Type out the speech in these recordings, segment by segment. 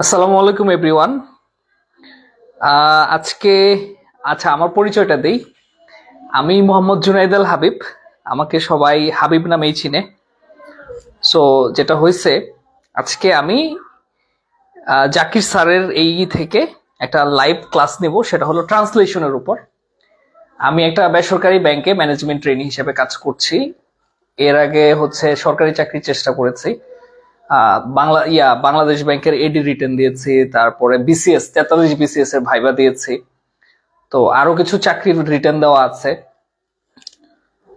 আসসালামু আলাইকুম এভরিওয়ান। আজকে আমার পরিচয়টা দেই। আমি মোহাম্মদ জুনাইদ আল হাবিব, আমাকে সবাই হাবিব নামেই চিনে। সো যেটা হয়েছে, আজকে আমি জাকির স্যারের এই থেকে একটা লাইভ ক্লাস নেব, সেটা হলো ট্রান্সলেশনের উপর। আমি একটা বেসরকারি ব্যাংকে ম্যানেজমেন্ট ট্রেনি হিসেবে কাজ করছি। এর আগে সরকারি চাকরির চেষ্টা করেছি। বাংলাদেশ ব্যাংকের এডি রিটেন দিয়েছি, তারপরে বিসিএস 43 বিসিএস এর ভাইবা দিয়েছি, তো আরো কিছু চাকরির রিটেন দেওয়া আছে।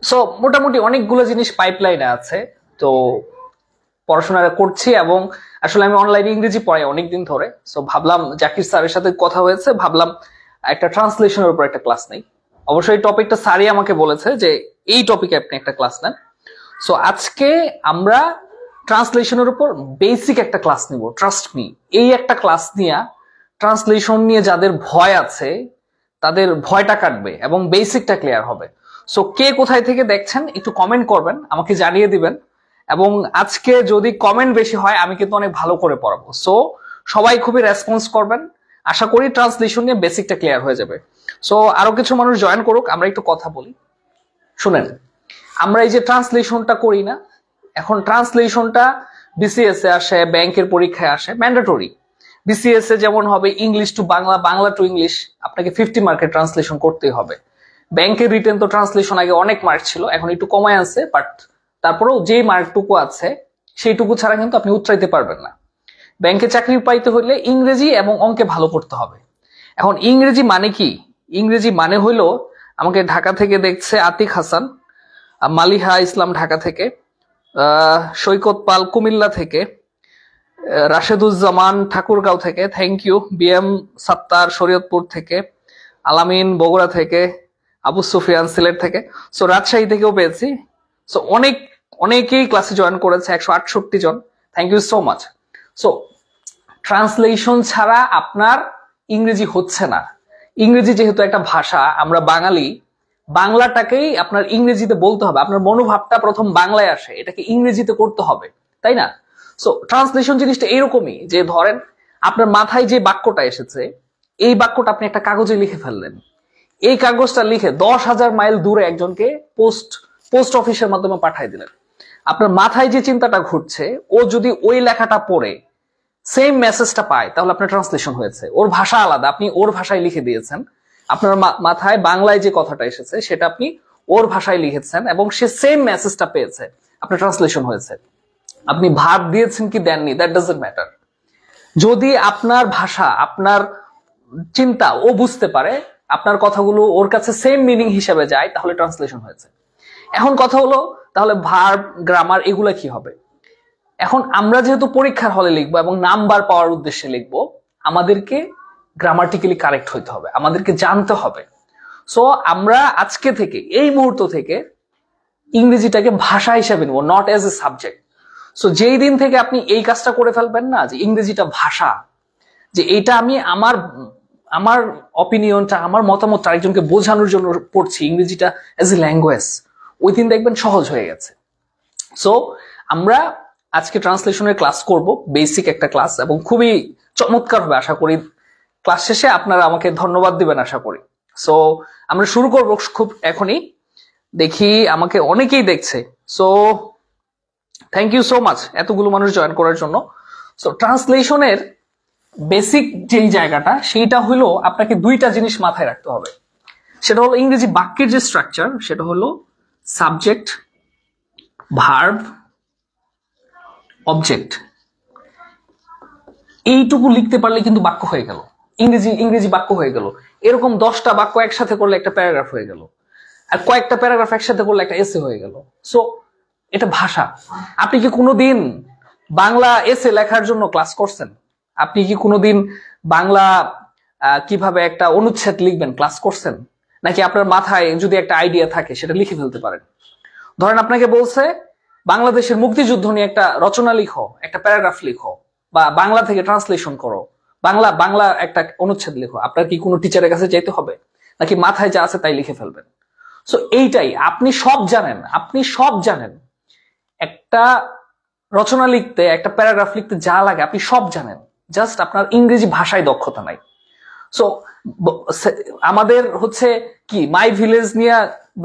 সো মোটামুটি অনেকগুলো জিনিস পাইপলাইনে আছে, তো পড়াশোনা করছি। এবং আসলে আমি অনলাইনে ইংরেজি পড়াই অনেকদিন ধরে। সো ভাবলাম, জাকির স্যারের সাথে কথা হয়েছে, ভাবলাম একটা ট্রান্সলেশনের উপর একটা ক্লাস নেই। অবশ্যই টপিকটা স্যারই আমাকে বলেছে যে এই টপিকে আপনি একটা ক্লাস নেন। সো আজকে আমরা ট্রান্সলেশনের উপর বেসিক একটা ক্লাস নিব। ট্রাস্ট মি, এই একটা ক্লাস নিয়ে ট্রান্সলেশন নিয়ে যাদের ভয় আছে তাদের ভয়টা কাটবে এবং বেসিকটা ক্লিয়ার হবে। সো কে কোথায় থেকে দেখছেন একটু কমেন্ট করবেন, আমাকে জানিয়ে দিবেন। এবং আজকে যদি কমেন্ট বেশি হয় আমি কিন্তু অনেক ভালো করে পড়াবো। সো সবাই খুবই রেসপন্স করবেন, আশা করি ট্রান্সলেশন নিয়ে বেসিকটা ক্লিয়ার হয়ে যাবে। সো আরো কিছু মানুষ জয়েন করুক, আমরা একটু কথা বলি। শুনেন, আমরা এই যে ট্রান্সলেশনটা করি না, এখন ট্রান্সলেশনটা বিসিএস এ আসে, ব্যাংকের পরীক্ষায় আসে, ম্যান্ডেটরি। বিসিএস এ যেমন হবে English to Bangla, Bangla to English, আপনাকে 50 মার্কের ট্রান্সলেশন করতেই হবে। ব্যাংকের রিটেন তো ট্রান্সলেশন আগে অনেক মার্ক ছিল, এখন একটু কমায় আছে, বাট তারপরেও যে মার্কটুকু আছে সেইটুকু ছাড়া কিন্তু আপনি উতরাইতে পারবেন না। ব্যাংকে চাকরি পাইতে হলে ইংরেজি এবং অঙ্কে ভালো করতে হবে। এখন ইংরেজি মানে কি? ইংরেজি মানে হইলো, আমাকে ঢাকা থেকে দেখছে আতিক হাসান, মালিহা ইসলাম ঢাকা থেকে, সৈকত পাল কুমিল্লা থেকে, রাশেদুজ্জামান ঠাকুরগাঁও থেকে, thank you, BM Sattar Shariatpur থেকে, আলামিন বগুড়া থেকে, আবু সুফিয়ান সিলেট থেকে, সো রাজশাহী থেকেও পেয়েছি। সো অনেকেই ক্লাসে জয়েন করেছে, 168 জন, thank you so much. So translation ছাড়া আপনার ইংরেজি হচ্ছে না। ইংরেজি যেহেতু একটা ভাষা, আমরা বাঙালি, বাংলাটাকেই আপনার ইংরেজিতে বলতে হবে। আপনার মনোভাবটা প্রথম বাংলায় আসে, এটাকে ইংরেজিতে করতে হবে, তাই না? সো ট্রান্সলেশন জিনিসটা এরকমই, যে ধরেন আপনার মাথায় যে বাক্যটা এসেছে, এই বাক্যটা আপনি একটা কাগজে লিখে ফেললেন। এই কাগজটা লিখে 10,000 মাইল দূরে একজনকে পোস্ট অফিসের মাধ্যমে পাঠিয়ে দিলেন। আপনার মাথায় যে চিন্তাটা ঘুরছে, ও যদি ওই লেখাটা পড়ে সেম মেসেজটা পায়, তাহলে আপনার ট্রান্সলেশন হয়েছে। ওর ভাষা আলাদা, আপনি ওর ভাষায় লিখে দিয়েছেন। আপনার মাথায় বাংলায় যে কথাটা এসেছে সেটা আপনি ওর ভাষায় লিখেছেন এবং সে সেম মেসেজটা পেয়েছে, আপনার ট্রান্সলেশন হয়েছে। আপনি ভাব দিয়েছেন কি দেননি, দ্যাট ডাজন্ট ম্যাটার। যদি আপনার ভাষা, আপনার চিন্তা ও বুঝতে পারে, আপনার কথাগুলো ওর কাছে সেম মিনিং হিসেবে যায়, তাহলে ট্রান্সলেশন হয়েছে। এখন কথা হলো, তাহলে ভার্ব, গ্রামার এগুলা কি হবে? এখন আমরা যেহেতু পরীক্ষার হলে লিখবো এবং নাম্বার পাওয়ার উদ্দেশ্যে লিখবো, আমাদেরকে গ্রামাটিক্যালি কারেক্ট হইতে হবে, আমাদেরকে জানতে হবে। সো আমরা আজকে থেকে, এই মুহূর্ত থেকে ইংরেজিটাকে ভাষা হিসেবে নেব, not as a subject. So যেই দিন থেকে আপনি এই কাজটা করে ফেলবেন না, যে ইংরেজিটা ভাষা, যে এইটা আমি আমার অপিনিয়নটা, আমার মতামতটা আরেকজনকে বোঝানোর জন্য পড়ছি, ইংরেজিটা এজ এ ল্যাঙ্গুয়েজ, ওই দিন দেখবেন সহজ হয়ে গেছে। সো আমরা আজকে ট্রান্সলেশনের ক্লাস করব, বেসিক একটা ক্লাস, এবং খুবই চমৎকার হবে আশা করি। ক্লাস শেষে আপনারা আমাকে ধন্যবাদ দিবেন আশা করি। সো আমরা শুরু করব খুব এখনই। দেখি আমাকে অনেকেই দেখছে, so thank you so much এতগুলো মানুষ জয়েন করার জন্য। সো ট্রান্সলেশনের বেসিক যেই জায়গাটা, সেইটা হলো আপনাকে দুইটা জিনিস মাথায় রাখতে হবে। সেটা হলো ইংরেজি বাক্যের যে স্ট্রাকচার, সেটা হলো সাবজেক্ট, ভার্ব, অবজেক্ট। এইটুকু লিখতে পারলে কিন্তু বাক্য হয়ে গেল, ইংরেজি বাক্য হয়ে গেল। এরকম 10টা বাক্য একসাথে করলে একটা প্যারাগ্রাফ হয়ে গেল, আর কয়েকটা প্যারাগ্রাফ একসাথে করলে একটা এসে হয়ে গেল। সো এটা ভাষা। আপনি কি কোনোদিন বাংলা এসে লেখার জন্য ক্লাস করছেন? আপনি কি কোনোদিন বাংলা কিভাবে একটা অনুচ্ছেদ লিখবেন ক্লাস করছেন? নাকি আপনার মাথায় যদি একটা আইডিয়া থাকে সেটা লিখে ফেলতে পারেন? ধরেন আপনাকে বলছে বাংলাদেশের মুক্তিযুদ্ধ নিয়ে একটা রচনা লিখো, একটা প্যারাগ্রাফ লিখো, বা বাংলা থেকে ট্রান্সলেশন করো, বাংলা একটা অনুচ্ছেদ লিখো। আপনার কি কোনো টিচারের কাছে যাইতে হবে, নাকি মাথায় যা আছে তাই লিখে ফেলবেন? সো এইটাই, আপনি সব জানেন। একটা রচনা লিখতে, একটা প্যারাগ্রাফ লিখতে যা লাগে আপনি সব জানেন, জাস্ট আপনার ইংরেজি ভাষায় দক্ষতা নাই। সো আমাদের হচ্ছে কি, মাই ভিলেজ নিয়ে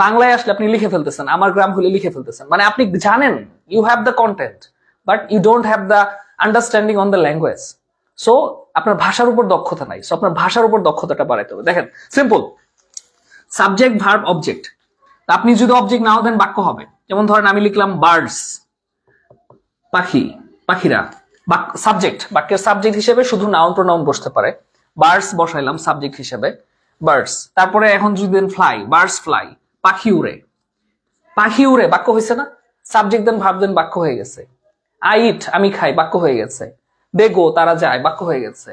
বাংলায় আসলে আপনি লিখে ফেলতেছেন, আমার গ্রাম হলে লিখে ফেলতেছেন, মানে আপনি জানেন, you have the content but you don't have the understanding on the language. So আপনার ভাষার উপর দক্ষতা নাই, সো আপনার ভাষার উপর দক্ষতাটা বাড়াইতে হবে। দেখেন সিম্পল, সাবজেক্ট ভার্ব অবজেক্ট। আপনি যদি অবজেক্ট নাও দেন বাক্য হবে। যেমন ধরেন আমি লিখলাম বার্ডস, পাখি, পাখিরা। সাবজেক্ট, বাক্যের সাবজেক্ট হিসেবে শুধু নাউন প্রোনাউন বসতে পারে। বার্ডস বসাইলাম সাবজেক্ট হিসেবে, বার্ডস। তারপরে এখন যদি দেন ফ্লাই, বার্ডস ফ্লাই, পাখি উড়ে। পাখি উড়ে বাক্য হয়েছে না? সাবজেক্ট দেন ভার্ব দেন বাক্য হয়ে গেছে। আই ইট, আমি খাই, বাক্য হয়ে গেছে। দে গো, তারা যায়, বাক্য হয়ে গেছে।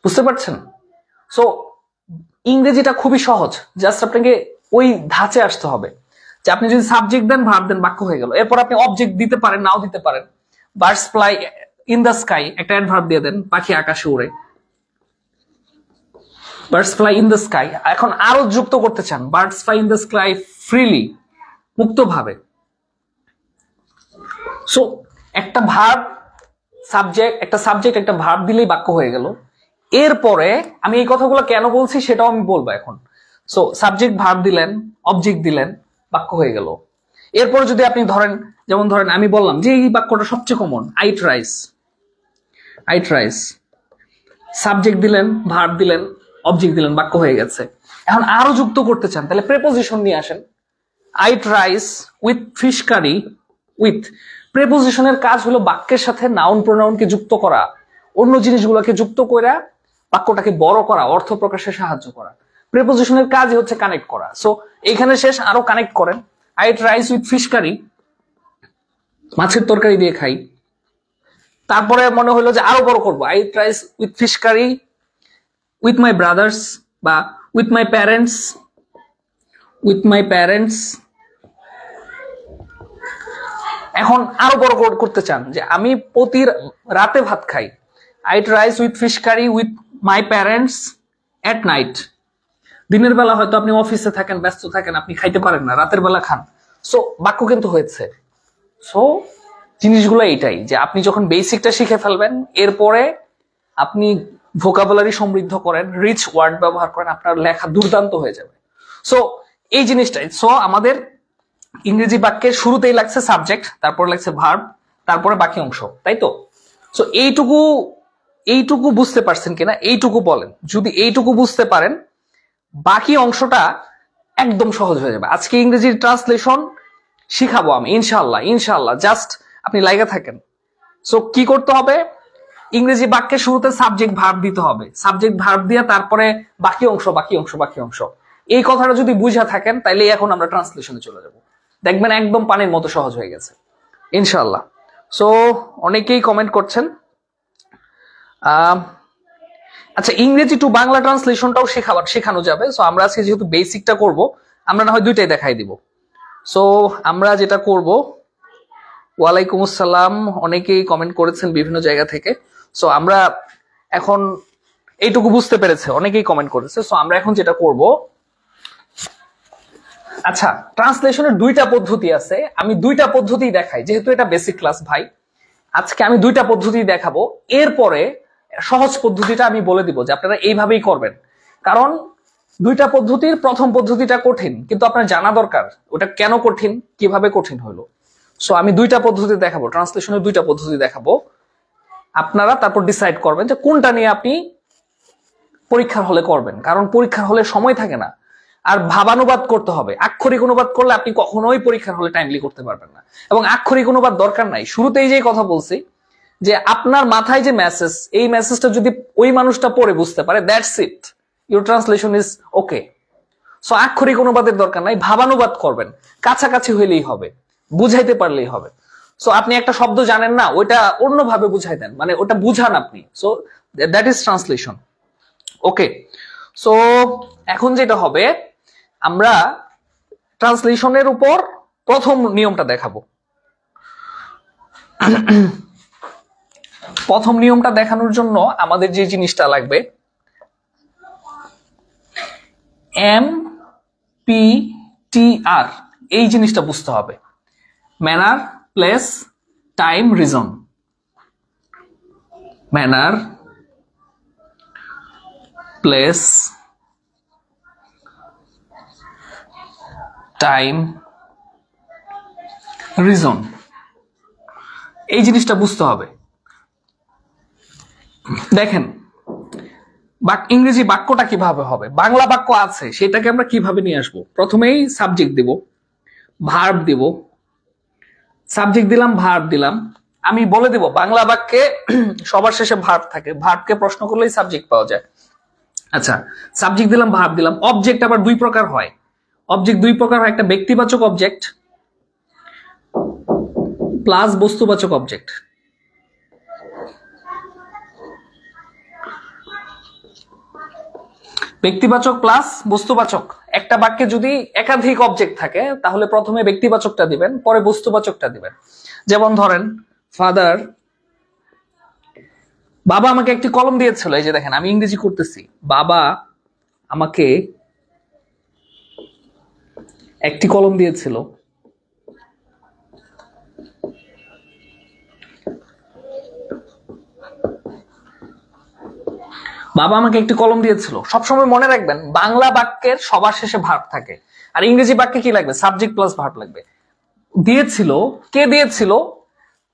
বুঝতে পারছেন? সো ইংরেজিটা খুবই সহজ, জাস্ট আপনাকে ওই ধাঁচে আসতে হবে যে আপনি যদি সাবজেক্ট দেন ভার্ব দেন বাক্য হয়ে গেল। এরপর আপনি অবজেক্ট দিতে পারেন, নাও দিতে পারেন। Birds fly in the sky, একটা অ্যাডভার্ব দিয়ে দেন, পাখি আকাশে উড়ে। Birds fly in the sky. এখন আরো যুক্ত করতে চান, birds fly in the sky freely, মুক্তভাবে। সো একটা ভার্ব, সাবজেক্ট, একটা সাবজেক্ট একটা ভার্ব দিলেই বাক্য হয়ে গেল। এরপরে আমি এই কথাগুলো কেন বলছি সেটাও আমি বলবো এখন। সো সাবজেক্ট ভার্ব দিলেন, অবজেক্ট দিলেন, বাক্য হয়ে গেল। এরপর যদি আপনি ধরেন, যেমন ধরেন আমি বললাম যে এই বাক্যটা সবচেয়ে common, ate rice, ate rice. Subject দিলেন, ভার্ব দিলেন, অবজেক্ট দিলেন, বাক্য হয়ে গেছে। এখন আরো যুক্ত করতে চান তাহলে প্রেপোজিশন নিয়ে আসেন। Ate rice with fish curry, with. প্রেপোজিশনের কাজ হলো বাক্যের সাথে নাউন প্রোনাউনকে যুক্ত করা, অন্য জিনিসগুলোকে যুক্ত করে বাক্যটাকে বড় করা, অর্থ প্রকাশে সাহায্য করা। প্রেপোজিশনের কাজই হচ্ছে কানেক্ট করা। সো এখানে শেষ, আরো কানেক্ট করেন। Ate rice with fish curry, মাছের তরকারি দিয়ে খাই। তারপরে মনে হলো যে আরো বড় করবো, ate rice with fish curry with my brothers, বা with my parents, with my parents. এখন আরো বড় করতে চান যে আমি প্রতি রাতে ভাত খাই, ate rice with fish curry with my parents at night. দিনের বেলা হয়তো আপনি অফিসে থাকেন, ব্যস্ত থাকেন, আপনি খাইতে পারেন না, রাতের বেলা খান। সো বাক্য কিন্তু হয়েছে। সো জিনিসগুলো এইটাই যে আপনি যখন বেসিকটা শিখে ফেলবেন, এরপরে আপনি ভোকাবুলারি সমৃদ্ধ করেন, রিচ ওয়ার্ড ব্যবহার করেন, আপনার লেখা দুর্দান্ত হয়ে যাবে। সো এই জিনিসটাই। সো আমাদের ইংরেজি বাক্যের শুরুতেই লাগছে সাবজেক্ট, তারপর লাগছে ভার্ব, তারপরে বাকি অংশ, তাই তো? সো এইটুকু বুঝতে পারছেন কিনা এইটুকু বলেন। যদি এইটুকু বুঝতে পারেন, বাকি অংশটা একদম সহজ হয়ে যাবে। আজকে ইংরেজির ট্রান্সলেশন শিখাবো আমি ইনশাআল্লাহ, ইনশাআল্লাহ। জাস্ট আপনি লাইগা থাকেন। সো কি করতে হবে? ইংরেজি বাক্যের শুরুতে সাবজেক্ট ভার্ব দিতে হবে, সাবজেক্ট ভার্ব দিয়ে তারপরে বাকি অংশ, বাকি অংশ, বাকি অংশ। এই কথাটা যদি বুঝা থাকেন তাইলে এখন আমরা ট্রান্সলেশনে চলে যাব, দেখবেন একদম পানির মতো সহজ হয়ে গেছে ইনশাআল্লাহ। সো অনেকেই কমেন্ট করছেন। আচ্ছা, ইংরেজি টু বাংলা ট্রান্সলেশনটাও শেখানো যাবে। সো আমরা আজকে যেহেতু বেসিকটা করব, আমরা না হয় দুইটাই দেখাই দিব। সো আমরা যেটা করব, ওয়ালাইকুম আসসালাম, অনেকেই কমেন্ট করেছেন বিভিন্ন জায়গা থেকে। সো আমরা এখন এইটুকু বুঝতে পেরেছে, অনেকেই কমেন্ট করেছে। সো আমরা এখন যেটা করব, আচ্ছা ট্রান্সলেশনের দুইটা পদ্ধতি আছে, আমি দুইটা পদ্ধতি দেখাই, যেহেতু এটা বেসিক ক্লাস ভাই, আজকে আমি দুইটা পদ্ধতি দেখাবো। এরপরে সহজ পদ্ধতিটা আমি বলে দিব যে আপনারা এইভাবেই করবেন। কারণ দুইটা পদ্ধতির প্রথম পদ্ধতিটা কঠিন, কিন্তু আপনার জানা দরকার ওটা কেন কঠিন, কিভাবে কঠিন হলো। সো আমি দুইটা পদ্ধতি দেখাবো, ট্রান্সলেশনের দুইটা পদ্ধতি দেখাবো। আপনারা তারপর ডিসাইড করবেন যে কোনটা নিয়ে আপনি পরীক্ষার হলে করবেন। কারণ পরীক্ষার হলে সময় থাকে না, আর ভাবানুবাদ করতে হবে। আক্ষরিক অনুবাদ করলে আপনি কখনোই পরীক্ষার হলে টাইমলি করতে পারবেন না, এবং আক্ষরিক অনুবাদ দরকার নাই। শুরুতেই যে কথা বলছি যে আপনার মাথায় যে মেসেজ, এই মেসেজটা যদি ওই মানুষটা পড়ে বুঝতে পারে, that's it, your translation is okay. So আক্ষরিক অনুবাদের দরকার নাই, ভাবানুবাদ করবেন, কাছাকাছি হইলেই হবে, বুঝাইতে পারলেই হবে। সো আপনি একটা শব্দ জানেন না, ওইটা অন্যভাবে বুঝাই দেন, মানে ওটা বুঝান আপনি। So that is translation. Okay, so এখন যেটা হবে, আমরা ট্রান্সলেশনের উপর প্রথম নিয়মটা দেখাবো। প্রথম নিয়মটা দেখানোর জন্য আমাদের যে জিনিসটা লাগবে, MPTR, এই জিনিসটা বুঝতে হবে। Manner place time reason, manner place time reason, এই জিনিসটা বুঝতে হবে। দেখেন ইংরেজি বাক্যটা কিভাবে হবে, বাংলা বাক্য আছে সেটাকে আমরা কিভাবে নিয়ে আসবো। প্রথমেই সাবজেক্ট দিব, ভার্ব দিব, সাবজেক্ট দিলাম, ভার্ব দিলাম। আমি বলে দিব বাংলা বাক্যে সবার শেষে ভার্ব থাকে, ভার্বকে প্রশ্ন করলেই সাবজেক্ট পাওয়া যায়। আচ্ছা, সাবজেক্ট দিলাম, ভার্ব দিলাম। অবজেক্ট আবার দুই প্রকার হয়, অবজেক্ট দুই প্রকার হয়, একটা ব্যক্তিবাচক অবজেক্ট প্লাস বস্তুবাচক অবজেক্ট। ব্যক্তিবাচক প্লাস বস্তুবাচক। একটা বাক্যে যদি একাধিক অবজেক্ট থাকে তাহলে প্রথমে ব্যক্তিবাচকটা দিবেন, পরে বস্তুবাচকটা দিবেন। যেমন ধরেন ফাদার, বাবা আমাকে একটি কলম দিয়েছিল। এই যে দেখেন আমি ইংরেজি করতেছি, বাবা আমাকে একটি কলম দিয়েছিল। বাবা আমাকে একটি কলম দিয়েছিল। সবসময় মনে রাখবেন বাংলা বাক্যের সবার শেষে ভার্ব থাকে, আর ইংরেজি বাক্যে কি লাগবে, সাবজেক্ট প্লাস ভার্ব লাগবে। দিয়েছিল, কে দিয়েছিল,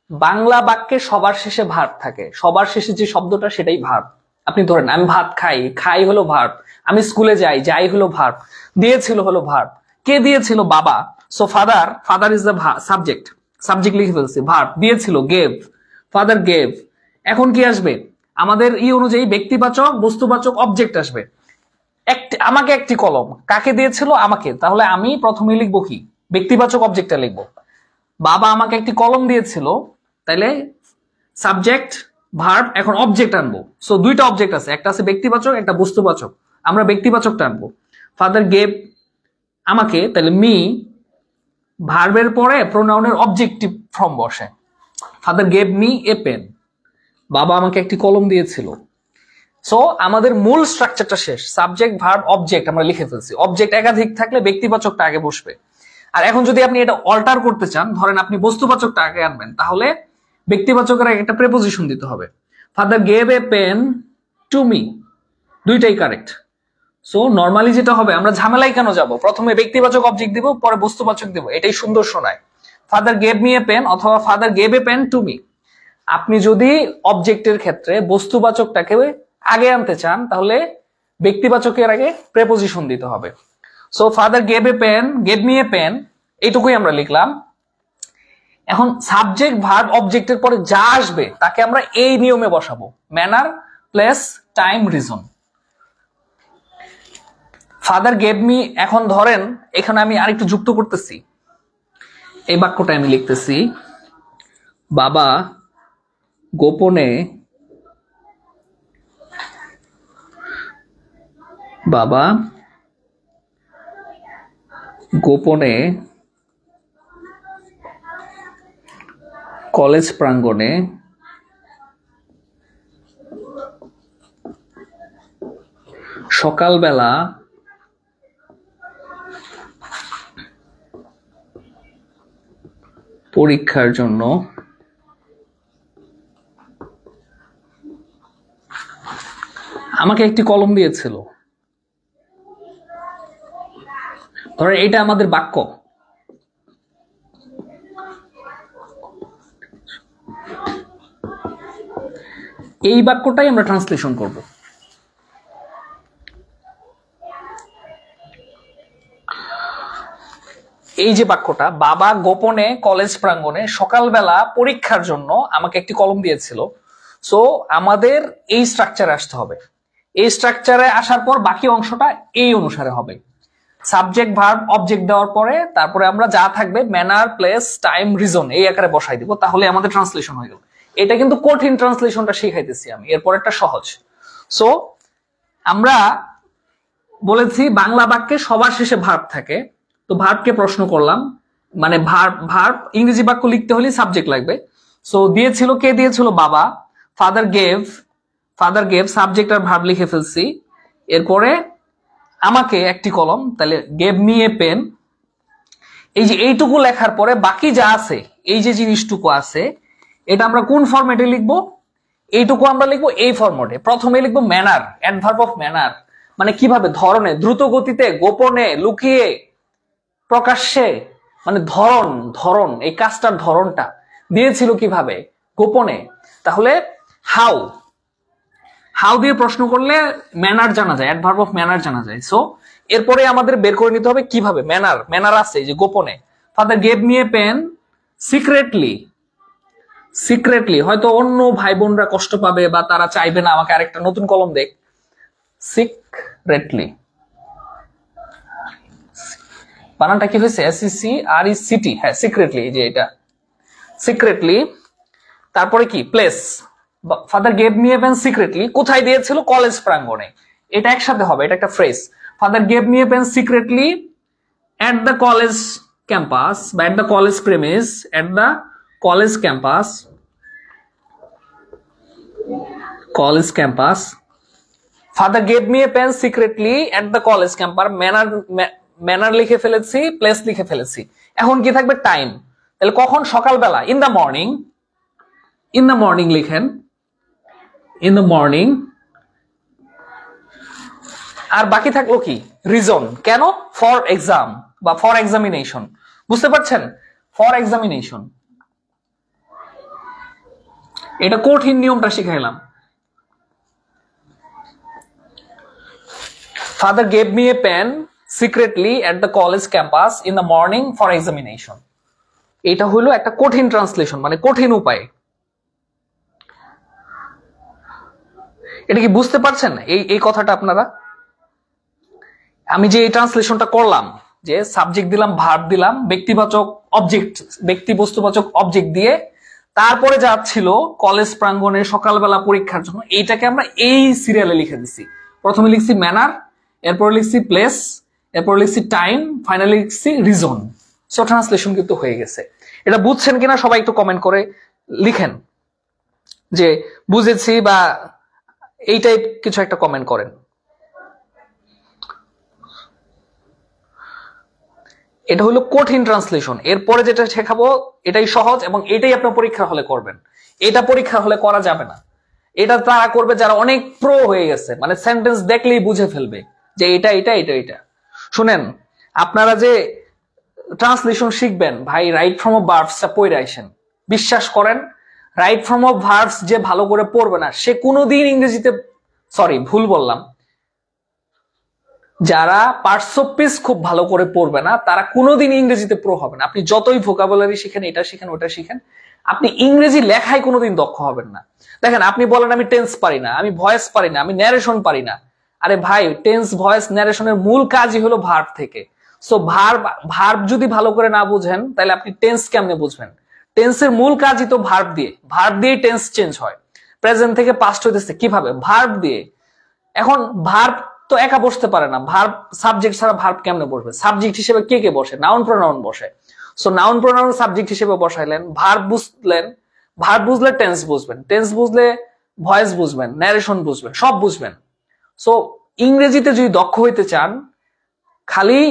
বাংলা বাক্যে সবার শেষে ভার্ব থাকে, সবার শেষে যে শব্দটা সেটাই ভার্ব। আপনি ধরেন আমি ভাত খাই, খাই হলো ভার্ব। আমি স্কুলে যাই, যাই হলো ভার্ব। দিয়েছিল হলো ভার্ব। কে দিয়েছিল, বাবা। So father, father is the subject, subject লিখে ফেলছি। ভার্ব দিয়েছিল, গেভ, ফাদার গেভ। এখন কি আসবে, আমাদের অনুযায়ী ব্যক্তিবাচক বস্তুবাচক অবজেক্ট আসবে। আমাকে একটি কলম, কাকে দিয়েছিল, আমাকে। তাহলে আমি প্রথমে লিখবো কি, ব্যক্তিবাচক অবজেক্টটা লিখবো। বাবা আমাকে একটি কলম দিয়েছিল, তাইলে সাবজেক্ট ভার্ব, এখন অবজেক্ট আনবো। সো দুইটা অবজেক্ট আছে, একটা আছে ব্যক্তিবাচক, একটা বস্তুবাচক। আমরা ব্যক্তিবাচকটা আনবো। ফাদার গেভ আমাকে, তাহলে মি, ভার্বের পরে প্রোনাউনের অবজেক্টিভ ফর্ম বসে। Father gave me a pen, বাবা আমাকে একটি কলম দিয়েছিল। সো আমাদের মূল স্ট্রাকচারটা শেষ, সাবজেক্ট ভার্ব অবজেক্ট আমরা লিখে ফেলছি। অবজেক্ট একাধিক থাকলে ব্যক্তিবাচকটা আগে বসবে। আর এখন যদি আপনি এটা অল্টার করতে চান, ধরেন আপনি বস্তুবাচকটা আগে আনবেন, তাহলে ব্যক্তিবাচকের আগে একটা প্রেপোজিশন দিতে হবে। Father gave a pen to me, দুইটাই কারেক্ট। সো নর্মালি যেটা হবে, আমরা ঝামেলায় কেন যাব, প্রথমে ব্যক্তিবাচক অবজেক্ট দিব, পরে বস্তুবাচক দিব, এটাই সুন্দর শোনায়। Father gave me a pen অথবা father gave a pen to me. আপনি যদি অবজেক্টের ক্ষেত্রে বস্তুবাচকটাকে আগে আনতে চান তাহলে ব্যক্তিবাচকের আগে প্রেপোজিশন দিতে হবে। So father gave a pen, gave me a pen, এইটুকুই আমরা লিখলাম। এখন সাবজেক্ট ভার্ব অবজেক্টের পরে যা আসবে তাকে আমরা এই নিয়মে বসাবো, manner place time reason. Father gave me, এখন ধরেন এখানে আমি আরেকটু যুক্ত করতেছি, এই বাক্যটা আমি লিখতেছি, বাবা গোপনে, বাবা গোপনে কলেজ প্রাঙ্গণে সকালবেলা পরীক্ষার জন্য আমাকে একটি কলম দিয়েছিল। ধরেন এটা আমাদের বাক্য। এই বাক্যটাই আমরা ট্রান্সলেশন করব। এই যে বাক্যটা, বাবা গোপনে কলেজ প্রাঙ্গণে সকালবেলা পরীক্ষার জন্য আমাকে একটি কলম দিয়েছিল। সো আমাদের এই স্ট্রাকচারে আসতে হবে। এই স্ট্রাকচারে আসার পর বাকি অংশটা এই অনুসারে হবে, সাবজেক্ট ভার্ব অবজেক্ট দেওয়ার পরে তারপরে আমরা যা থাকবে ম্যানার প্লেস টাইম রিজন এই আকারে বসাই দিব, তাহলে আমাদের ট্রান্সলেশন হয়ে গেল। এটা কিন্তু কঠিন ট্রান্সলেশনটা শিখাইতেছি আমি, এরপর একটা সহজ। সো আমরা বলেছি বাংলা বাক্যে সবার শেষে ভার্ব থাকে, তো ভার্বকে প্রশ্ন করলাম, মানে ভার্ব ইংরেজি বাক্য লিখতে হলে সাবজেক্ট লাগবে। সো দিয়েছিল, কে দিয়েছিল, বাবা। ফাদার গেভ সাবজেক্ট আর ভার্ব লিখে ফেলছি। এরপরে আমাকে একটি কলম, তাহলে গেভ মি এ পেন। এই যে এইটুকু লেখার পরে বাকি যা আছে, এই যে জিনিসটুকু আছে, এটা আমরা কোন ফরম্যাটে লিখবো? এইটুকু আমরা লিখবো এই ফরম্যাটে। প্রথমে লিখবো ম্যানার, অ্যাডভার্ব অফ ম্যানার, মানে কিভাবে, ধরনে, দ্রুত গতিতে, গোপনে, লুকিয়ে, প্রকাশ্যে, মানে ধরন, ধরন, এই কাজটার ধরনটা দিয়েছিল কিভাবে, গোপনে। তাহলে হাউ, হাউ দিয়ে প্রশ্ন করলে ম্যানার জানা যায়, অ্যাডভার্ব অফ ম্যানার জানা যায়। সো এরপরে আমাদের বের করে নিতে হবে কিভাবে ম্যানার, ম্যানার আছে যে গোপনে। Father gave me a pen secretly, secretly, হয়তো অন্য ভাই বোনরা কষ্ট পাবে বা তারা চাইবে না আমাকে আরেকটা নতুন কলম দেখ, সিক্রেটলি, বানানটা কি হয়েছে, SECRECT, হ্যাঁ সিক্রেটলি, যে এটা সিক্রেটলি। তারপরে কি, place, father gave me a pen secretly, কোথায় দিয়েছিল, কলেজ প্রাঙ্গণে, এটা একসাথে হবে, এটা একটা phrase. Father gave me a pen secretly at the college campus, বা at the college premise, at the college campus, college campus. Father gave me a pen secretly at the college campus. Manner লিখে ফেলেছি, place লিখে ফেলেছি। এখন কি থাকবে, time. তাহলে কখন, সকালবেলা, in the morning, in the morning লিখেন, ইন দ্য মর্নিং। আর বাকি থাকলো কি, রিজন, কেন, ফর এক্সাম বা ফর এক্সামিনেশন, বুঝতে পারছেন, ফর এক্সামিনেশন। এটা কঠিন নিয়মটা শিখাইলাম। Father gave me a pen secretly at the college campus in the morning for examination. এটা হলো একটা কঠিন ট্রান্সলেশন, মানে কঠিন উপায়। এটা কি বুঝতে পারছেন এই কথাটা আপনারা? আমি যে এই ট্রান্সলেশনটা করলাম, যে সাবজেক্ট দিলাম, ভার্ব দিলাম, ব্যক্তিবাচক অবজেক্ট, ব্যক্তি বস্তুবাচক অবজেক্ট দিয়ে, তারপরে যা ছিল কলেজ প্রাঙ্গণে সকালবেলা পরীক্ষার জন্য, এইটাকে আমরা এই সিরিয়ালে লিখে দিছি। প্রথমে লিখছি ম্যানার, এরপর লিখছি প্লেস, এরপর লিখছি টাইম, ফাইনালি লিখছি রিজন। সো ট্রান্সলেশন কিন্তু হয়ে গেছে। এটা বুঝছেন কিনা সবাই একটু কমেন্ট করে লিখেন যে বুঝেছি, বা এই টাইপ কিছু একটা কমেন্ট করেন। এটা হলো কঠিন ট্রান্সলেশন। এরপরে যেটা শেখাবো এটাই সহজ, এবং এটাই আপনার পরীক্ষার হলে করবেন। এটা পরীক্ষার হলে করা যাবে না। এটা তারা করবে যারা অনেক প্রো হয়ে গেছে, মানে সেন্টেন্স দেখলেই বুঝে ফেলবে যে এটা এটা এটা এটা। শুনেন, আপনারা যে ট্রান্সলেশন শিখবেন, ভাই রাইট ফ্রম অফ ভার্বসটা পড়ে আইসেন। বিশ্বাস করেন, রাইট ফ্রম অফ ভার্বস যে ভালো করে পড়বে না, সে কোনোদিন ইংরেজিতে, সরি ভুল বললাম, যারা পার্টস অফ স্পিচ খুব ভালো করে পড়বে না, তারা কোনোদিন ইংরেজিতে প্রো হবে না। আপনি যতই ভোকাবুলারি শিখেন, এটা শিখেন, ওটা শিখেন, আপনি ইংরেজি লেখায় কোনোদিন দক্ষ হবেন না। দেখেন, আপনি বলেন আমি টেন্স পারি না, আমি ভয়েস পারি না, আমি ন্যারেশন পারি না। আরে ভাই, টেন্স, ভয়েস, ন্যারেশনের মূল কাজই হলো ভার্ব থেকে। সো ভার্ব যদি ভালো করে না বুঝেন, তাহলে আপনি টেন্স কেমনে বুঝবেন? টেন্সের মূল কাজই তো ভার্ব দিয়ে, ভার্ব দিয়েই টেন্স চেঞ্জ হয়। প্রেজেন্ট থেকে পাস্ট হইতেছে কিভাবে? ভার্ব দিয়ে। এখন ভার্ব তো একা বসতে পারে না, ভার্ব সাবজেক্ট ছাড়া ভার্ব কেমনে বসবে? সাবজেক্ট হিসেবে কে কে বসে? নাউন প্রোনাউন বসে। সো নাউন প্রোনাউন সাবজেক্ট হিসেবে বসাইলেন, ভার্ব বুঝলেন, ভার্ব বুঝলে টেন্স বুঝবেন, টেন্স বুঝলে ভয়েস বুঝবেন, ন্যারেশন বুঝবেন, সব বুঝবেন। সো ইংরেজিতে যদি দক্ষ হইতে চান, খালি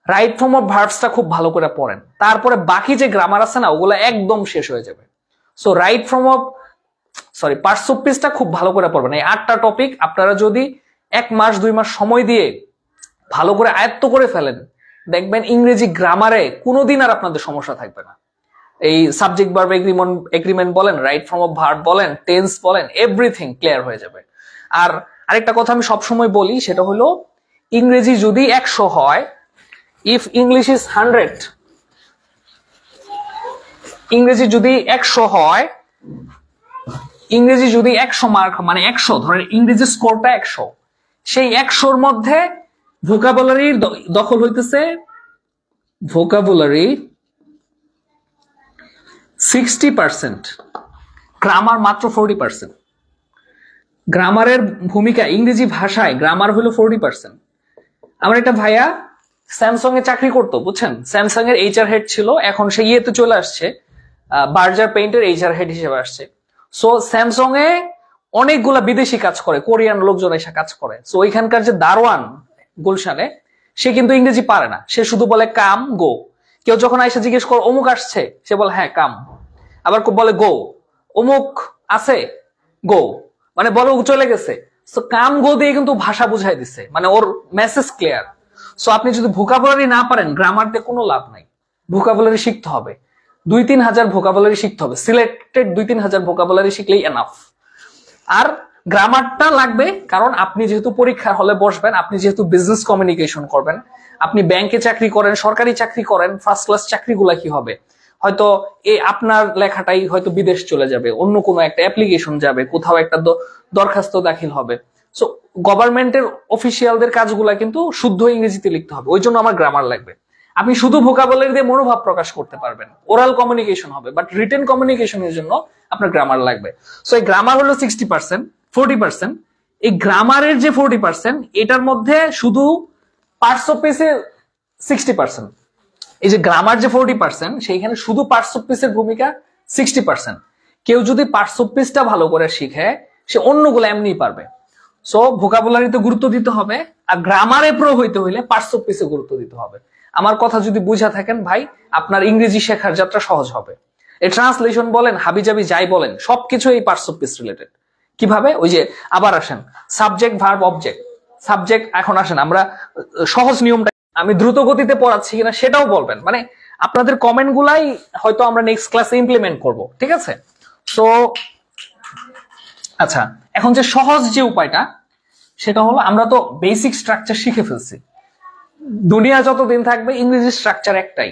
রাইট ফর্ম অফ ভার্বসটা খুব ভালো করে পড়েন, তারপরে বাকি যে গ্রামার আছে না, ওগুলো একদম শেষ হয়ে যাবে। So right form of, sorry, parts of স্পিচটা খুব ভালো করে পড়বেন। এই 8টা টপিক আপনারা যদি 1 মাস 2 মাস সময় দিয়ে ভালো করে আয়ত্ত করে ফেলেন, দেখবেন ইংরেজি গ্রামারে কোনোদিন আর আপনাদের সমস্যা থাকবে না। এই সাবজেক্ট ভার্ব এগ্রিমেন্ট বলেন, রাইট ফর্ম অফ ভার্ব বলেন, টেন্স বলেন, এভরিথিং ক্লিয়ার হয়ে যাবে। আর আরেকটা কথা আমি সবসময় বলি, সেটা হলো ইংরেজি যদি 100 হয়, ইফ ইংলিশ ইজ 100, ইংরেজি যদি 100 হয়, ইংরেজি যদি 100 মার্ক, মানে 100 ধরেন ইংরেজি স্কোরটা 100, সেই 100-র মধ্যে ভোকাবুলারির দখল হইতেছে, ভোকাবুলারি 60%, গ্রামার মাত্র 40%। গ্রামারের ভূমিকা ইংরেজি ভাষায়, গ্রামার হলো 40%। আমার একটা ভাইয়া স্যামসাং এ চাকরি করতো, বুঝছেন, স্যামসাং এর এইচআর হেড ছিল, এখন সে ইয়েতে চলে আসছে, বার্জার পেইন্টের এইচআর হেড হিসেবে আসছে। সো স্যামসাং এ অনেকগুলা বিদেশি কাজ করে, কোরিয়ান লোকজন এসে কাজ করে। সো ওইখানকার যে দারোয়ান গুলশানে, সে কিন্তু ইংরেজি পারে না, সে শুধু বলে কাম গো। কেউ যখন আইসা জিজ্ঞেস করে অমুক আসছে, সে বলে হ্যাঁ কাম, আবার বলে গো, অমুক আছে গো, মানে বলে চলে গেছে। সো কাম গো দিয়ে কিন্তু ভাষা বুঝাই দিচ্ছে, মানে ওর মেসেজ ক্লিয়ার। সো আপনি যদি ভোকাবুলারি না পারেন, গ্রামার দিয়ে কোনো লাভ নাই। ভোকাবুলারি শিখতে হবে, 2-3 হাজার ভোকাবুলারি শিখতে হবে, সিলেক্টেড 2-3 হাজার ভোকাবুলারি শিখলেই এনাফ। আর গ্রামারটা লাগবে, কারণ আপনি যেহেতু পরীক্ষার হলে বসবেন, আপনি যেহেতু বিজনেস কমিউনিকেশন করবেন, আপনি ব্যাংকে চাকরি করেন, সরকারি চাকরি করেন, ফার্স্ট ক্লাস চাকরিগুলা কি হবে, হয়তো আপনার লেখাটাই হয়তো বিদেশ চলে যাবে, অন্য কোনো একটা অ্যাপ্লিকেশন যাবে, কোথাও একটা দরখাস্ত দাখিল হবে। সো গভর্নমেন্টের অফিসিয়ালদের কাজগুলা কিন্তু শুদ্ধ ইংরেজিতে লিখতে হবে, ওই জন্য আমার গ্রামার লাগবে। আপনি শুধু ভোকাবুলারি দিয়ে মনোভাব প্রকাশ করতে পারবেন, ওরাল কমিউনিকেশন হবে, বাট রিটেন কমিউনিকেশনের জন্য আপনার গ্রামার লাগবে। সো এই গ্রামার হলো 60%, 40%। এই গ্রামারের যে 40%, এটার মধ্যে শুধু পার্টস অফ স্পিচে 60%। এই যে গ্রামার যে 40%, সেইখানে শুধু পার্টস অফ স্পিচের ভূমিকা 60%। কেউ যদি পার্টস অফ স্পিচটা ভালো করে শিখে, সে অন্যগুলো এমনিই পারবে। সো ভোকাবুলারিতে গুরুত্ব দিতে হবে, আর গ্রামারে প্রো হইতে হইলে পার্টস অফ স্পিচে গুরুত্ব দিতে হবে। আমার কথা যদি বুঝা থাকেন ভাই, আপনার ইংরেজি শেখার যাত্রা সহজ হবে। এই ট্রান্সলেশন বলেন, হাবিজাবি যাই বলেন, সবকিছু এই পার্টস অফ স্পিচ রিলেটেড। কিভাবে? ওই যে আবার আসেন, সাবজেক্ট ভার্ব অবজেক্ট। সাবজেক্ট, এখন আসেন আমরা সহজ নিয়মটা, আমি দ্রুত গতিতে পড়াচ্ছি কিনা সেটাও বলবেন, মানে আপনাদের কমেন্ট গুলাই হয়তো আমরা নেক্সট ক্লাসে ইমপ্লিমেন্ট করব, ঠিক আছে? সো আচ্ছা, এখন যে সহজ যে উপায়টা, সেটা হলো আমরা তো বেসিক স্ট্রাকচার শিখে ফেলছি। দুনিয়া যতদিন থাকবে ইংরেজি স্ট্রাকচার একটাই,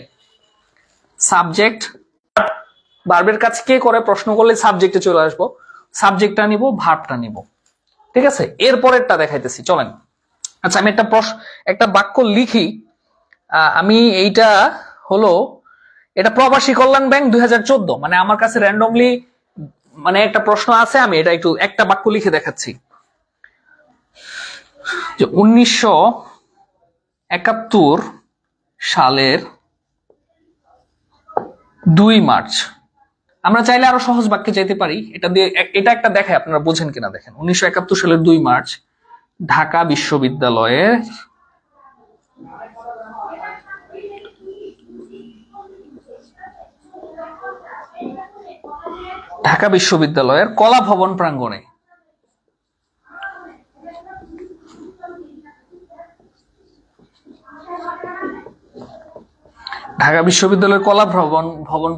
সাবজেক্ট ভার্বের কাজ কে করে প্রশ্ন করলে সাবজেক্টে চলে আসবো, সাবজেক্টটা নিব, ভার্বটা নিব, ঠিক আছে? এরপরেরটা দেখাইতেছি, চলেন। আচ্ছা, আমি একটা বাক্য লিখি। আমি এইটা হলো, এটা প্রবাসী কল্যাণ ব্যাংক 2014, মানে আমার কাছে র্যান্ডমলি মানে একটা প্রশ্ন আছে, আমি এটা একটু একটা বাক্য লিখে দেখাচ্ছি যে 1971 সালের 2 মার্চ। আমরা চাইলে আরো সহজ বাক্যে চাইতে পারি, এটা দিয়ে এটা একটা দেখে আপনারা বুঝেন কিনা দেখেন। 1971 সালের 2 মার্চ ঢাকা বিশ্ববিদ্যালয়ের কলা ভবন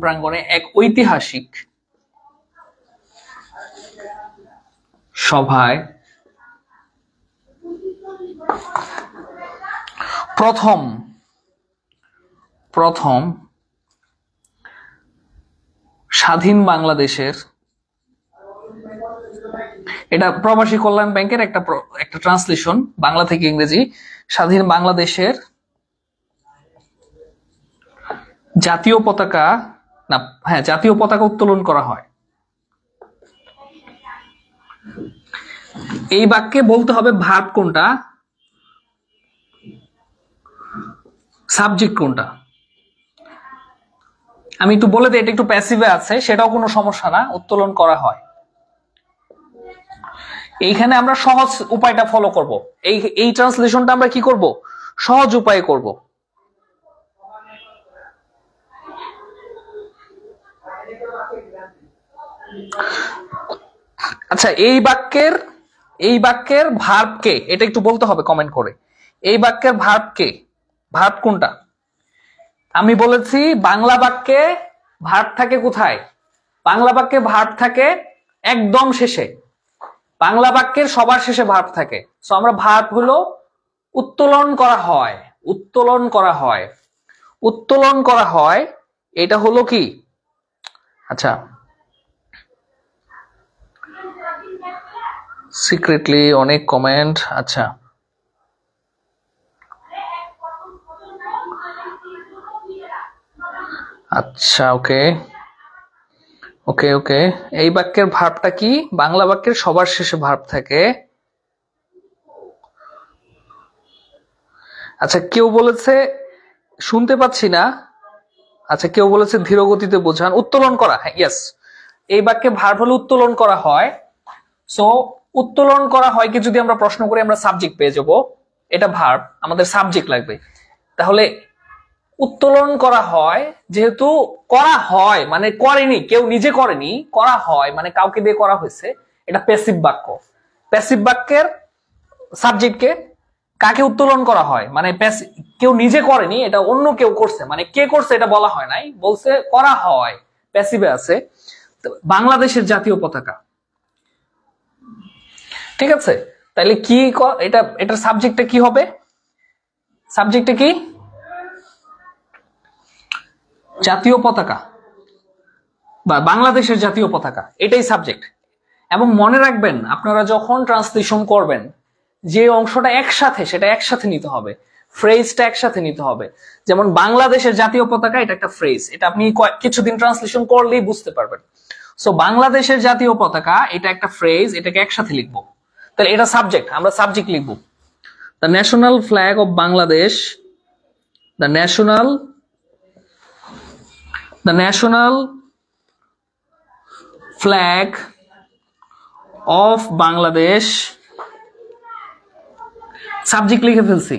প্রাঙ্গণে এক ঐতিহাসিক সভায় প্রথম স্বাধীন বাংলাদেশের, এটা প্রবাসী কল্যাণ ব্যাংকের একটা ট্রান্সলেশন বাংলা থেকে ইংরেজি, স্বাধীন বাংলাদেশের জাতীয় পতাকা উত্তোলন করা হয়। এই বাক্যে বলতে হবে ভার্ব কোনটা, সাবজেক্ট কোনটা। আমি একটু বলে দিই, এটা একটু প্যাসিভে আছে, সেটাও কোনো সমস্যা না, উত্তোলন করা হয়। এইখানে আমরা সহজ উপায়টা ফলো করব, এই ট্রান্সলেশনটা আমরা কি করব, সহজ উপায়ে করব। আচ্ছা, এই বাক্যের ভার্ব কে, এটা একটু বলতে হবে কমেন্ট করে। এই বাক্যের ভার্ব কে, ভার্ব কোনটা? আমি বলেছি বাংলা বাক্যে ভার্ব থাকে কোথায়? বাংলা বাক্যে ভার্ব থাকে একদম শেষে, বাংলা বাক্যের সবার শেষে ভার্ব থাকে। সো আমরা ভার্ব হলো উত্তোলন করা হয়, এটা হলো কি? আচ্ছা, সিক্রেটলি অনেক কমেন্ট। আচ্ছা, ওকে, এই বাক্যের ভার্বটা কি? বাংলা বাক্যের সবার শেষে ভার্ব থাকে। আচ্ছা, কেউ বলেছে শুনতে পাচ্ছি না। আচ্ছা, কেউ বলেছে ধীর গতিতে বোঝান, উত্তোলন করা। হ্যাঁ, ইয়েস, এই বাক্যে ভার্ব হলো উত্তোলন করা হয়। সো উত্তোলন করা হয় কি যদি আমরা প্রশ্ন করি, আমরা সাবজেক্ট পেয়ে যাব। এটা ভার্ব, আমাদের সাবজেক্ট লাগবে। তাহলে উত্তোলন করা হয়, যেহেতু করা হয় মানে করেনি, কেউ নিজে করেনি, করা হয় মানে কাউকে দিয়ে করা হয়েছে, এটা প্যাসিভ বাক্য। প্যাসিভ বাক্যের সাবজেক্টকে কাকে উত্তোলন করা হয় মানে কেউ নিজে করেনি, এটা অন্য কেউ করছে, মানে কে করছে এটা বলা হয় নাই, বলছে করা হয়, প্যাসিভে আছে। বাংলাদেশের জাতীয় পতাকা, ঠিক আছে? তাহলে কি এটার সাবজেক্টটা কি হবে? সাবজেক্টটা কি? জাতীয় পতাকা বা বাংলাদেশের জাতীয় পতাকা, এটাই সাবজেক্ট। এবং মনে রাখবেন আপনারা যখন ট্রান্সলেশন করবেন যে অংশটা একসাথে, সেটা একসাথে নিতে হবে, ফ্রেজটা একসাথে নিতে হবে। যেমন বাংলাদেশের জাতীয় পতাকা, এটা একটা ফ্রেজ, এটা আপনি কিছুদিন ট্রান্সলেশন করলেই বুঝতে পারবেন। সো বাংলাদেশের জাতীয় পতাকা এটা একটা ফ্রেজ, এটাকে একসাথে লিখবো, তাহলে এটা সাবজেক্ট, আমরা সাবজেক্ট লিখবো। The national flag of Bangladesh, the national flag of Bangladesh, subject লিখে ফেলছি।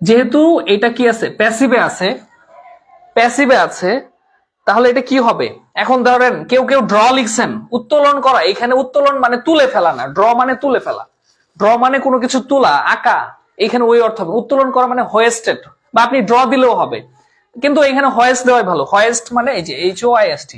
যেহেতু এটা কি আছে, প্যাসিভে আছে, তাহলে এটা কি হবে? এখন ধরেন কেউ ড্র লিখছেন, উত্তোলন করা, এখানে উত্তোলন মানে তুলে ফেলা না, ড্র মানে তুলে ফেলা, ড্র মানে কোনো কিছু তোলা, আঁকা, এখানে ওই অর্থ হবে। উত্তোলন করা মানে হোয়েস্টেড, বা আপনি ড্র দিলেও হবে, কিন্তু এখানে হোয়েস্ট দেওয়াই ভালো। হোয়েস্ট মানে এই যে HOIST,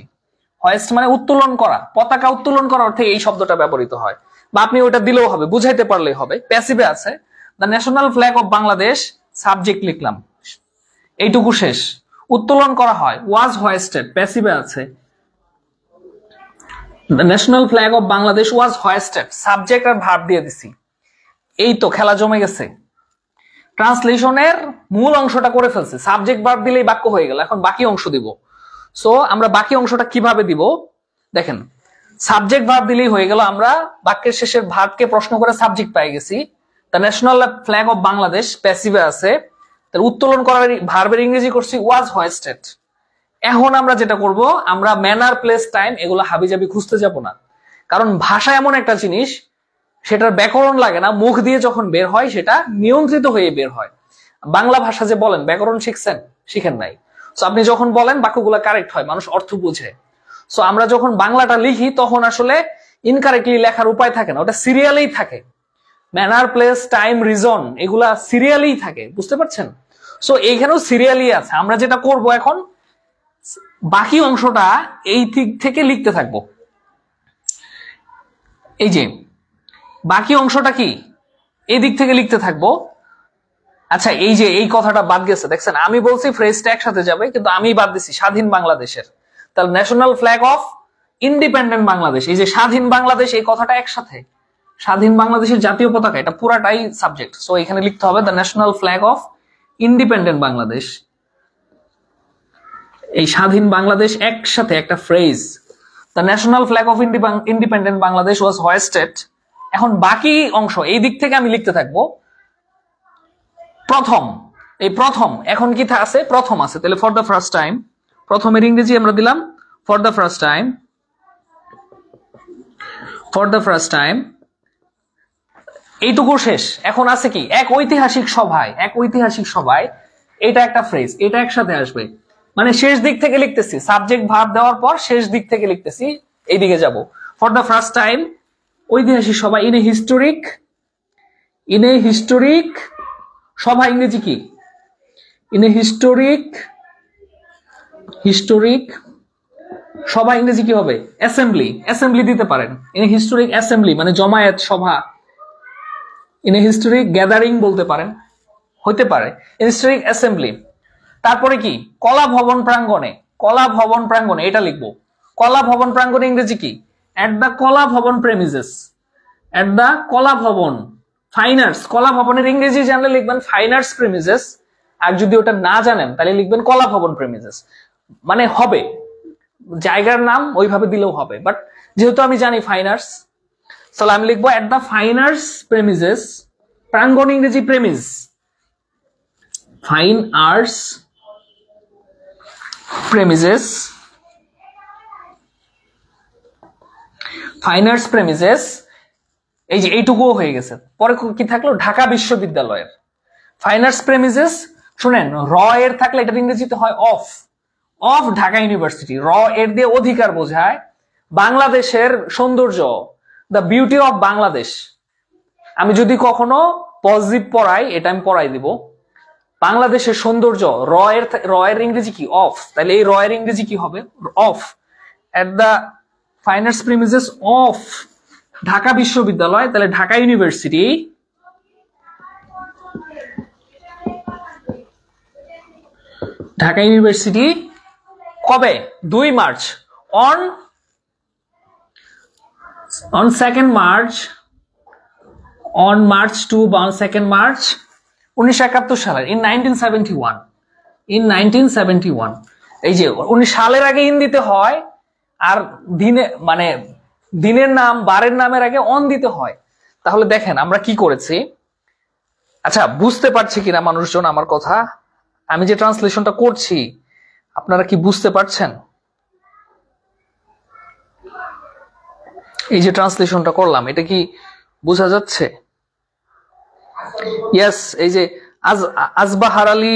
হোয়েস্ট মানে উত্তোলন করা, পতাকা উত্তোলন করার অর্থে এই শব্দটা ব্যবহৃত হয়, বা আপনি ওটা দিলেও হবে, বুঝাইতে পারলেই হবে। প্যাসিভে আছে the national flag of Bangladesh, subject লিখলাম, এইটুকু শেষ। উত্তোলন করা হয়, ওয়াজ হোয়েস্টেড, প্যাসিভে আছে। The national flag of Bangladesh was hoisted, subject আর ভার্ব দিয়ে দিছি। এই তো খেলা জমে গেছে, ট্রান্সলেশনের মূল অংশটা করে ফেলছে, সাবজেক্ট ভার্ব দিলেই বাক্য হয়ে গেল। এখন বাকি অংশ দিব। সো আমরা বাকি অংশটা কিভাবে দিব দেখেন, সাবজেক্ট ভার্ব দিলেই হয়ে গেল। আমরা বাক্যের শেষের ভার্বকে প্রশ্ন করে সাবজেক্ট পেয়ে গেছি। The national flag of Bangladesh প্যাসিভে আছে, তাহলে উত্তোলন করার ভার্বের ইংরেজি করছি ওয়াজ হোয়েস্টেড। এখন আমরা যেটা করব, আমরা ম্যানার, প্লেস, টাইম এগুলো হাবিজাবি খুঁজতে যাব না, কারণ ভাষা এমন একটা জিনিস, সেটার ব্যাকরণ লাগে না, মুখ দিয়ে যখন বের হয় সেটা নিয়ন্ত্রিত হয়ে বের হয়। বাংলা ভাষা যে বলেন, ব্যাকরণ শিখেন নাই। সো আপনি যখন বলেন বাক্যগুলো কারেক্ট হয়, মানুষ অর্থ বুঝে। সো আমরা যখন বাংলাটা লিখি তখন আসলে ইনকারেক্টলি লেখার উপায় থাকে না, ওটা সিরিয়ালেই থাকে। ম্যানার, প্লেস, টাইম, রিজন এগুলা সিরিয়ালেই থাকে, বুঝতে পারছেন? সো এইখানেও সিরিয়ালই আছে। আমরা যেটা করব এখন, বাকি অংশটা এই দিক থেকে লিখতে থাকবো। এই যে বাকি অংশটা কি, এই দিক থেকে লিখতে থাকবো। আচ্ছা, এই যে এই কথাটা বাদ গেছে, দেখছেন? আমি বলছি ফ্রেজটা একসাথে যাবে, কিন্তু আমি বাদ দিছি স্বাধীন বাংলাদেশের। তাহলে national flag of independent Bangladesh, এই যে স্বাধীন বাংলাদেশ, এই কথাটা একসাথে, স্বাধীন বাংলাদেশের জাতীয় পতাকা, এটা পুরাটাই সাবজেক্ট। সো এখানে লিখতে হবে the national flag of independent Bangladesh. এই স্বাধীন বাংলাদেশ একসাথে একটা phrase, the national flag of independent Bangladesh was hoisted. এখন বাকি অংশ এই দিক থেকে আমি লিখতে থাকবো। প্রথম এখন কি আছে? প্রথম আছে, তাহলে ফর দ্য ফার্স্ট টাইম, প্রথমের ইংরেজি আমরা দিলাম for the first time, for the first time, এইটুকু শেষ। এখন আছে কি, এক ঐতিহাসিক সভায়, এটা একটা ফ্রেজ, এটা একসাথে আসবে, মানে শেষ দিক থেকে লিখতেছি, সাবজেক্ট ভার্ব দেওয়ার পর শেষ দিক থেকে লিখতেছি, এইদিকে যাব। ফর দ্য ফার্স্ট টাইম, ঐতিহাসিক সভা, ইন এ হিস্টোরিক সভা, ইংরেজি কি? ইন এ হিস্টোরিক সভা, ইংরেজি কি হবে? অ্যাসেম্বলি দিতে পারেন। ইন এ হিস্টোরিক অ্যাসেম্বলি মানে জমায়েত সভা, ইন এ হিস্টোরিক গ্যাদারিং বলতে পারেন, হইতে পারে, হিস্টোরিক অ্যাসেম্বলি। তারপরে কি? কলা ভবন প্রাঙ্গণে, এটা লিখবো। কলা ভবন প্রাঙ্গণে ইংরেজি কি? এট দ্য কলা ভবন প্রেমিসেস, এট দ্য কলা ভবন, ফাইন আর্টস। কলা ভবনের ইংরেজি জানলে লিখবেন ফাইন আর্টস প্রেমিসেস, আর যদি ওটা না জানেন তাহলে লিখবেন কলা ভবন প্রেমিসেস। মানে হবে, জায়গার নাম ওইভাবে দিলেও হবে, বাট যেহেতু আমি জানি ফাইন আর্টস, তাহলে আমি লিখবো at the fine arts premises. প্রাঙ্গণ ইংরেজি premise, fine arts premises, fine arts premises. এই যে এইটুকুও হয়ে গেছে। পরে কি থাকলো? ঢাকা বিশ্ববিদ্যালয়ের। ফাইন আর্টস প্রেমিসেস শুনেন, র এর থাকলে এটা ইংরেজিতে হয় অফ। অফ ঢাকা ইউনিভার্সিটি, র এর দিয়ে অধিকার বোঝায়, বাংলাদেশের সৌন্দর্য, দ্য বিউটি অফ বাংলাদেশ। আমি যদি কখনো পজিটিভ পড়াই, এটা আমি পড়াই দিব, বাংলাদেশের সৌন্দর্য, র এর ইংরেজি কি? অফ। তাহলে এই র এর ইংরেজি কি হবে? Of. At the finest premises of Dhaka বিশ্ববিদ্যালয়, তাহলে ঢাকা ইউনিভার্সিটি কবে? 2 March, on 2nd March, on March 2 বা 2nd মার্চ 1971 সালের, ইন 1971। এই যে 19 সালের আগে ইন দিতে হয়, আর দিনে মানে দিনের নাম বারের নামের আগে অন দিতে হয়। তাহলে দেখেন আমরা কি করেছি। আচ্ছা, বুঝতে পারছে কিনা মানুষজন আমার কথা? আমি যে ট্রান্সলেশনটা করছি আপনারা কি বুঝতে পারছেন? এই যে ট্রান্সলেশনটা করলাম, এটা কি বোঝা যাচ্ছে? ইয়েস, এই যে আজবাহার আলী